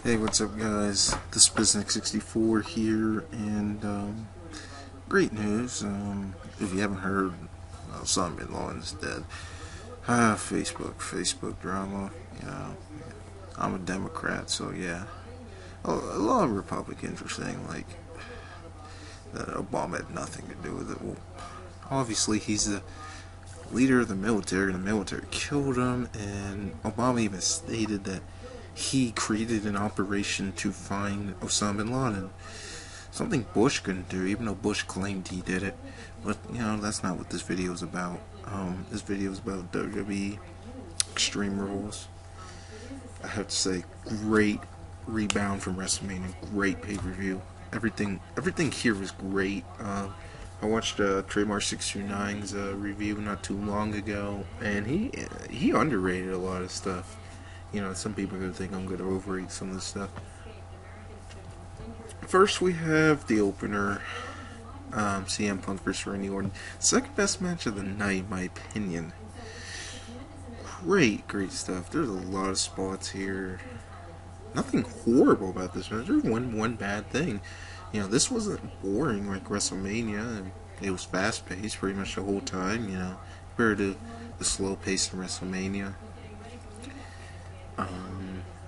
Hey, what's up, guys? This is Business64 here, and great news. If you haven't heard, Osama bin Laden's dead. Facebook drama. You know, I'm a Democrat, so yeah. A lot of Republicans were saying like that Obama had nothing to do with it. Well, obviously he's the leader of the military, and the military killed him, and Obama even stated that he created an operation to find Osama bin Laden. Something Bush couldn't do, even though Bush claimed he did it. But, that's not what this video is about. This video is about WWE Extreme Rules. I have to say, great rebound from WrestleMania, great pay-per-view. Everything here was great. I watched Trademark 629's review not too long ago, and he underrated a lot of stuff. Some people are going to think I'm going to overrate some of this stuff. First, we have the opener, CM Punk vs. Randy Orton. Second best match of the night, in my opinion. Great stuff. There's a lot of spots here. Nothing horrible about this match. There's one bad thing. This wasn't boring like WrestleMania. It was fast-paced pretty much the whole time, compared to the slow pace of WrestleMania.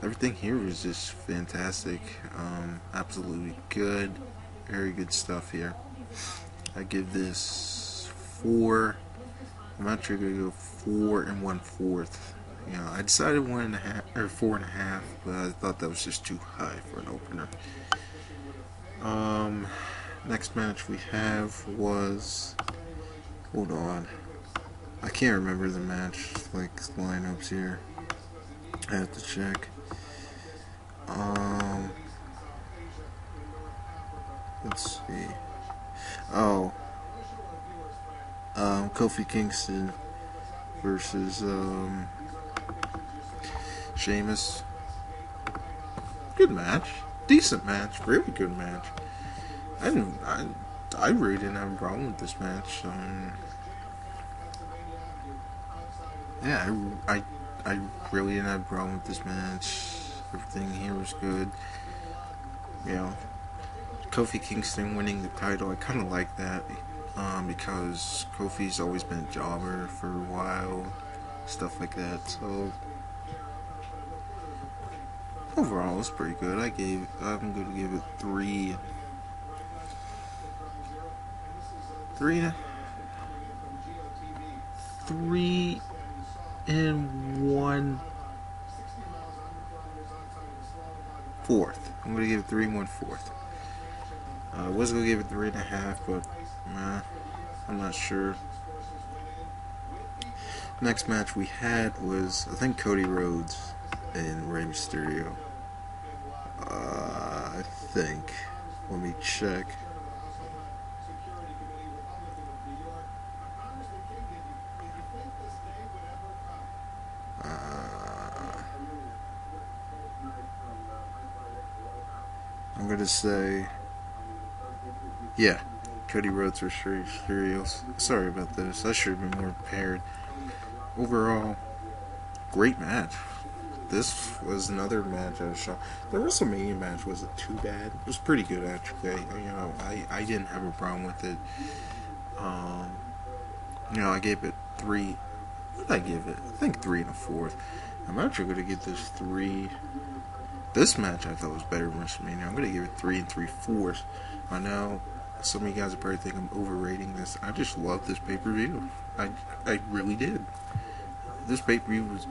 Everything here was just fantastic. Absolutely good. Very good stuff here. I give this 4. I'm actually going to go 4 1/4. I decided 1.5 or 4.5, but I thought that was just too high for an opener. Next match we have was, hold on, I can't remember the match lineups here. I have to check. Let's see. Oh, Kofi Kingston versus Sheamus. Good match, decent match, really good match. I really didn't have a problem with this match. I really didn't have a problem with this match. Everything here was good. Kofi Kingston winning the title, I kind of like that, because Kofi's always been a jobber for a while, stuff like that. So overall, it's pretty good. I'm going to give it 3 1/4. I'm going to give it 3 1/4. I was going to give it 3.5, but I'm not sure. Next match we had was, I think, Cody Rhodes and Rey Mysterio. I think. Let me check. I'm going to say, yeah, Cody Rhodes vs. Mysterio. Sorry about this. I should have been more prepared. Overall, great match. This was another match I was shocked. The WrestleMania match wasn't too bad. It was pretty good, actually. I didn't have a problem with it. I gave it 3. What did I give it? I think 3 1/4. I'm actually going to give this 3. This match I thought was better than WrestleMania. I'm going to give it 3 3/4. I know some of you guys are probably think I'm overrating this. I just love this pay-per-view. I really did. This pay-per-view was,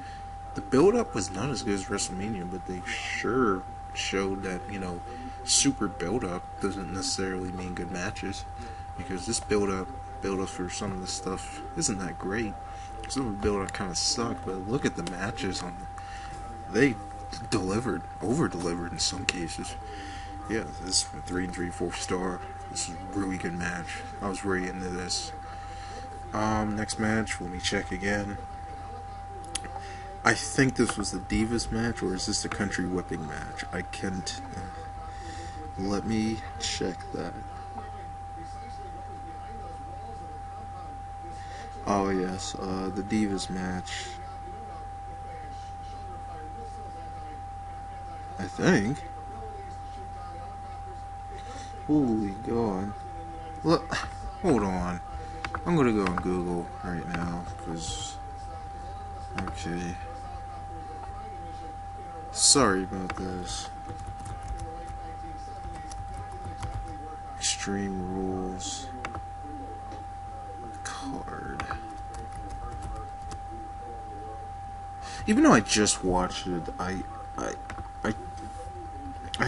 the build-up was not as good as WrestleMania, but they sure showed that, super build-up doesn't necessarily mean good matches, because this build-up for some of the stuff isn't that great. Some of the build-up kind of sucked, but look at the matches they delivered, over-delivered in some cases. Yeah, this is 3 3/4 star. This is a really good match. I was really into this. Next match, let me check again. I think this was the Divas match, or is this the country whipping match? I can't. Let me check that. Oh yes, the Divas match. I think. Holy God. Look, hold on. I'm gonna go on Google right now, because... Okay. Sorry about this. Extreme Rules. Card. Even though I just watched it, I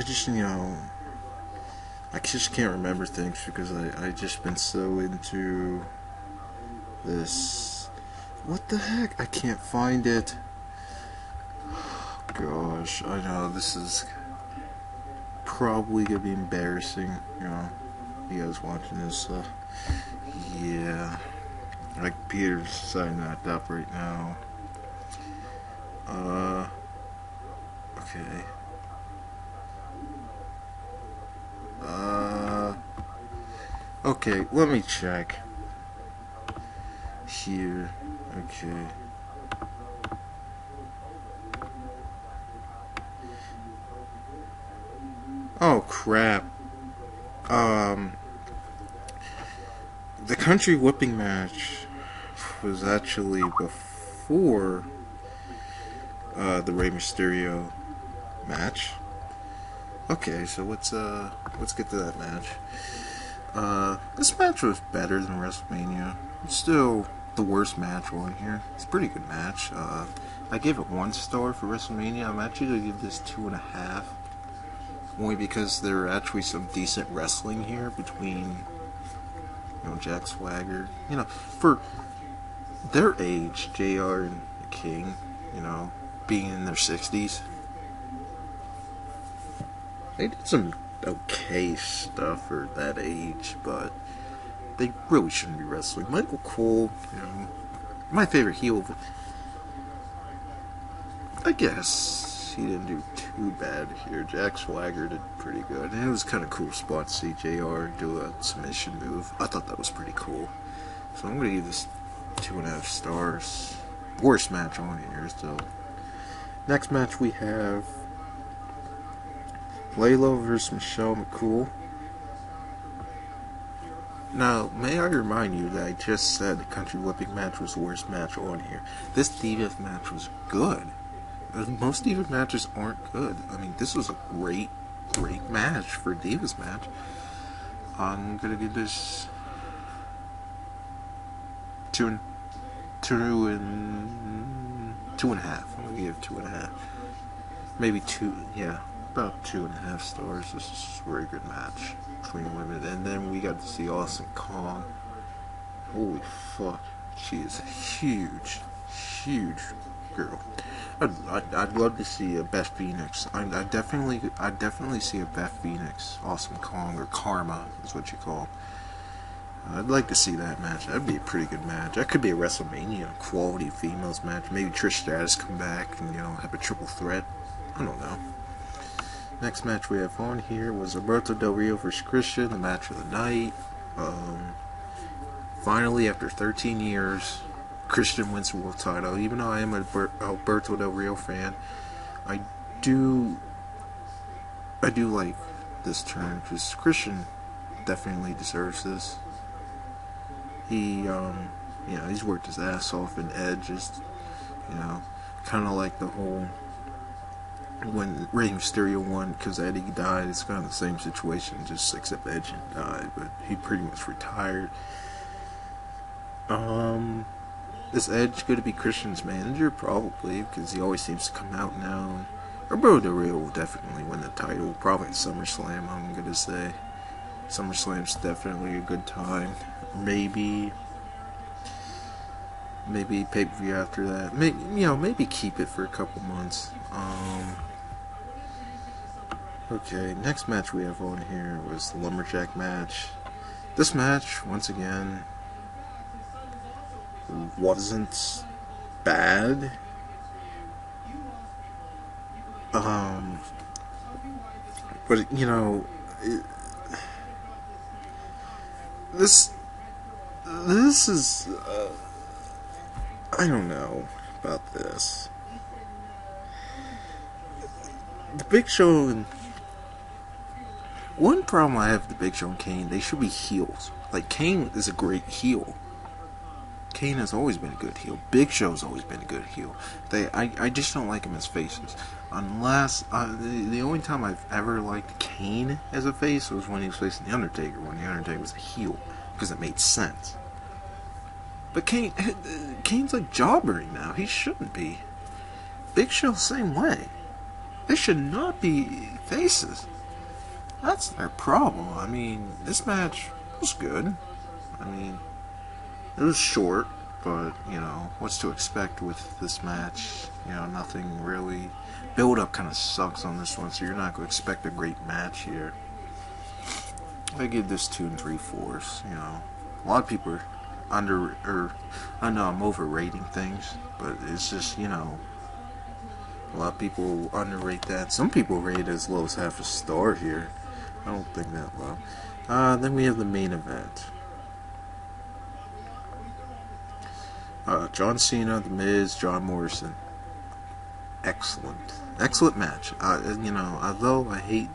just, I just can't remember things because I just been so into this. What the heck? I can't find it. Gosh, I know this is probably gonna be embarrassing. You guys watching this. Yeah, like Peter's signing that up right now. Okay. Okay, let me check. Here. Okay. Oh, crap. The country whipping match was actually before the Rey Mysterio match. Okay, so let's get to that match. This match was better than WrestleMania. It's still the worst match on here. It's a pretty good match. I gave it 1 star for WrestleMania. I'm actually gonna give this 2.5. Only because there are actually some decent wrestling here between, Jack Swagger. For their age, JR and King, being in their 60s. They did some okay stuff for that age, but they really shouldn't be wrestling. McCool, my favorite heel, but I guess he didn't do too bad here. Jack Swagger did pretty good, and it was kind of cool spot to see JR do a submission move. I thought that was pretty cool. So I'm going to give this 2.5 stars. Worst match on here, so. Next match we have Layla versus McCool. Now, may I remind you that I just said the country whipping match was the worst match on here. This Divas match was good. Most Divas matches aren't good. I mean, this was a great match for a Divas match. I'm gonna give this 2.5. I'm gonna give 2.5. Maybe 2. Yeah, about 2.5 stars. This is a very good match between women. And then we got to see Awesome Kong. Holy fuck, she is a huge girl. I'd love to see a Beth Phoenix. I'd definitely see a Beth Phoenix, Awesome Kong, or Karma is what you call it. I'd like to see that match. That'd be a pretty good match. That could be a WrestleMania quality females match. Maybe Trish Stratus come back and have a triple threat. I don't know. Next match we have on here was Alberto Del Rio versus Christian, the match of the night. Finally, after 13 years, Christian wins the world title. Even though I am an Alberto Del Rio fan, I do like this turn because Christian definitely deserves this. He, he's worked his ass off, and Edge is, kind of like the whole when Rey Mysterio won because Eddie died. It's kind of the same situation, just except Edge didn't die, but he pretty much retired. Is Edge going to be Christian's manager? Probably, because he always seems to come out now. Alberto Del Rio will definitely win the title, probably at SummerSlam, I'm going to say. SummerSlam's definitely a good time. Maybe pay-per-view after that. Maybe keep it for a couple months. Okay, next match we have on here was the Lumberjack match. This match, once again, wasn't bad. But this is I don't know about this. the Big Show and one problem I have with the Big Show and Kane, they should be heels. Like, Kane is a great heel. Kane has always been a good heel. Big Show's always been a good heel. I just don't like him as faces. Unless, the only time I've ever liked Kane as a face was when he was facing The Undertaker, when The Undertaker was a heel, because it made sense. But Kane's like jobbering now. He shouldn't be. Big Show, same way. They should not be faces. That's their problem. I mean, this match was good. I mean, it was short, but, you know, what's to expect with this match? You know, nothing really. Build-up kind of sucks on this one, so you're not going to expect a great match here. I give this 2 3/4. You know, a lot of people are I know I'm overrating things, but it's just, you know, a lot of people underrate that. Some people rate it as low as half a star here. I don't think that low. Then we have the main event. John Cena, The Miz, John Morrison. Excellent match. You know, although I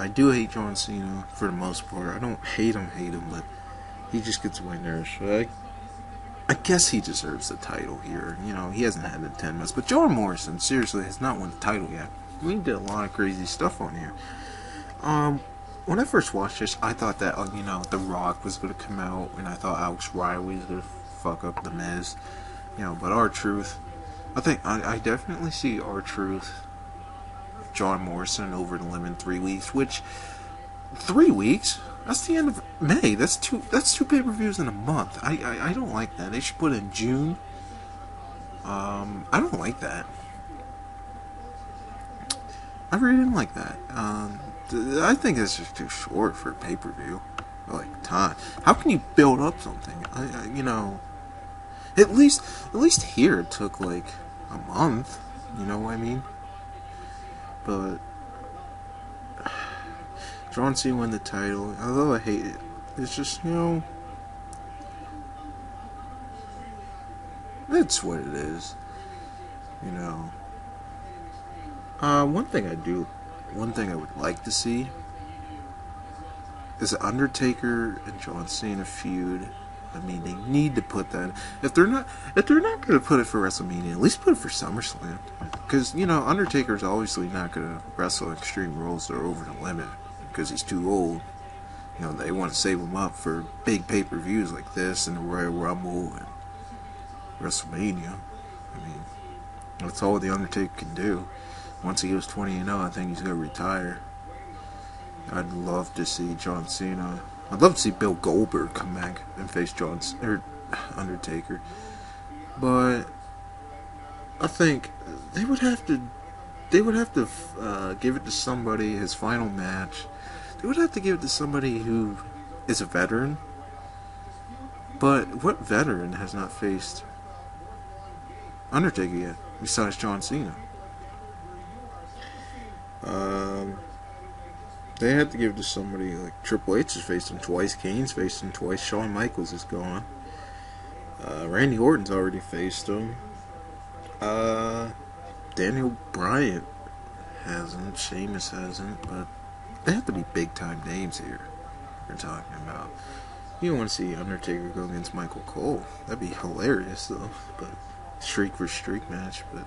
do hate John Cena for the most part. I don't hate him, but he just gets away nerves. So I guess he deserves the title here. You know, he hasn't had it in 10 months. But John Morrison, seriously, has not won the title yet. We did a lot of crazy stuff on here. When I first watched this, I thought that, you know, The Rock was going to come out, and I thought Alex Riley was going to fuck up The Miz. You know, but R-Truth, I think, I definitely see R-Truth, John Morrison over the limit in 3 weeks, which, 3 weeks? That's the end of May. That's two pay-per-views in a month. I don't like that. They should put in June. I don't like that. I really didn't like that. I think it's just too short for a pay-per-view. Like, time. How can you build up something? You know, at least here it took like a month. You know what I mean? But John Cena won the title. Although I hate it, it's just, you know, it's what it is. You know. One thing I would like to see is the Undertaker and John Cena feud. I mean, they need to put that. If they're not going to put it for WrestleMania, at least put it for SummerSlam. Because, you know, Undertaker's obviously not going to wrestle Extreme Rules or Over the Limit because he's too old. You know, they want to save him up for big pay-per-views like this and the Royal Rumble and WrestleMania. I mean, that's all the Undertaker can do. Once he goes 20-0, I think he's going to retire. I'd love to see John Cena. I'd love to see Bill Goldberg come back and face Undertaker. But I think they would have to give it to somebody, his final match. They would have to give it to somebody who is a veteran. But what veteran has not faced Undertaker yet, besides John Cena? They had to give it to somebody like Triple H has faced him twice, Kane's faced him twice, Shawn Michaels is gone. Randy Orton's already faced him. Daniel Bryan hasn't, Sheamus hasn't, but they have to be big time names here we're talking about. You don't want to see Undertaker go against Michael Cole. That'd be hilarious though. But streak for streak match, but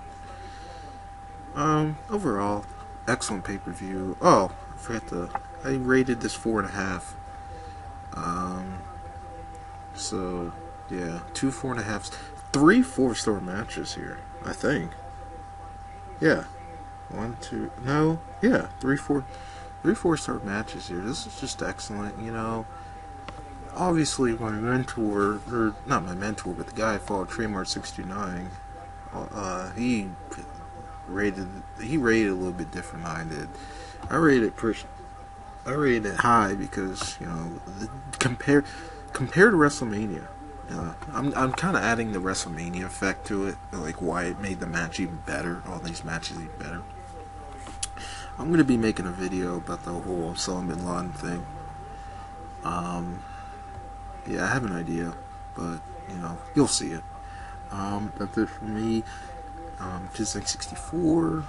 overall, excellent pay-per-view. Oh, I rated this 4.5. So yeah, 2 4.5s, 3 4-star matches here, I think. Yeah. 3 4-star matches here. This is just excellent, you know. Obviously my mentor, or not my mentor, but the guy I followed, Trademark69, he rated a little bit different than I did. I rated it high because, you know, compared to WrestleMania. I'm kind of adding the WrestleMania effect to it, like why it made the match even better, all these matches even better. I'm going to be making a video about the whole Osama Bin Laden thing. Yeah, I have an idea, but, you know, you'll see it. That's it for me. 64.